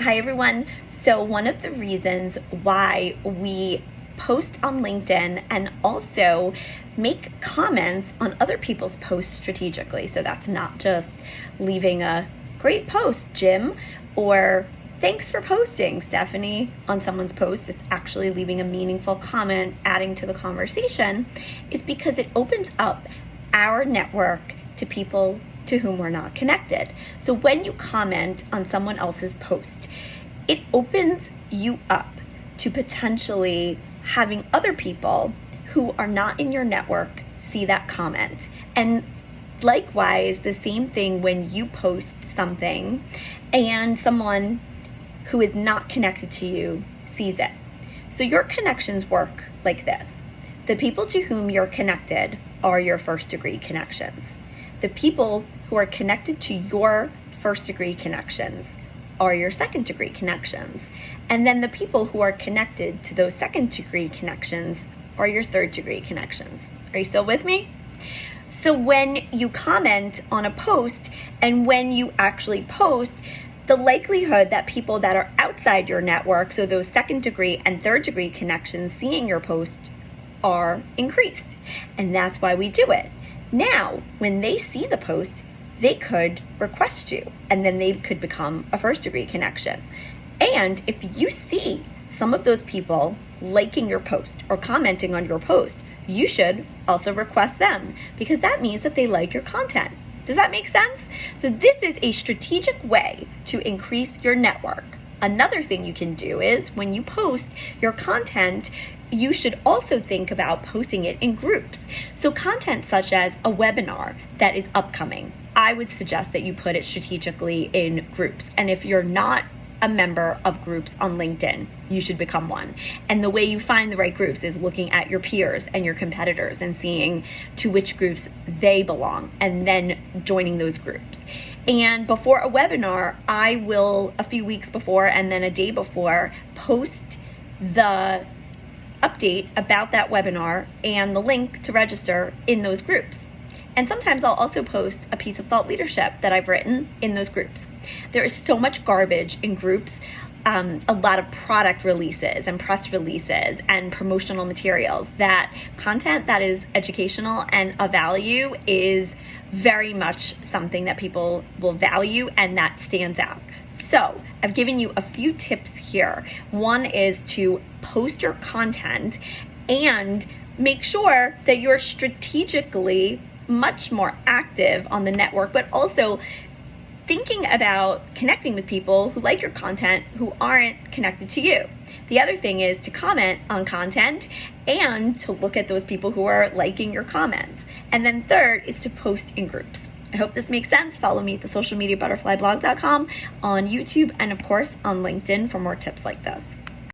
Hi everyone. So one of the reasons why we post on LinkedIn and also make comments on other people's posts strategically. So that's not just leaving a great post, Jim, or thanks for posting, Stephanie, on someone's post. It's actually leaving a meaningful comment, adding to the conversation, is because it opens up our network to people to whom we're not connected. So when you comment on someone else's post, it opens you up to potentially having other people who are not in your network see that comment. And likewise, the same thing when you post something and someone who is not connected to you sees it. So your connections work like this. The people to whom you're connected are your first degree connections. The people who are connected to your first degree connections are your second degree connections. And then the people who are connected to those second degree connections are your third degree connections. Are you still with me? So when you comment on a post and when you actually post, the likelihood that people that are outside your network, so those second degree and third degree connections seeing your post, are increased. And that's why we do it. Now, when they see the post, they could request you, and then they could become a first degree connection. And if you see some of those people liking your post or commenting on your post, you should also request them, because that means that they like your content. Does that make sense? So this is a strategic way to increase your network. Another thing you can do is when you post your content, you should also think about posting it in groups. So content such as a webinar that is upcoming, I would suggest that you put it strategically in groups. And if you're not a member of groups on LinkedIn, you should become one. And the way you find the right groups is looking at your peers and your competitors and seeing to which groups they belong and then joining those groups. And before a webinar, I will, a few weeks before and then a day before, post the update about that webinar and the link to register in those groups. And sometimes I'll also post a piece of thought leadership that I've written in those groups. There is so much garbage in groups, a lot of product releases and press releases and promotional materials, that content that is educational and of value is very much something that people will value and that stands out. So I've given you a few tips here. One is to post your content and make sure that you're strategically much more active on the network, but also thinking about connecting with people who like your content who aren't connected to you. The other thing is to comment on content and to look at those people who are liking your comments. And then third is to post in groups. I hope this makes sense. Follow me at thesocialmediabutterflyblog.com, on YouTube, and of course on LinkedIn for more tips like this.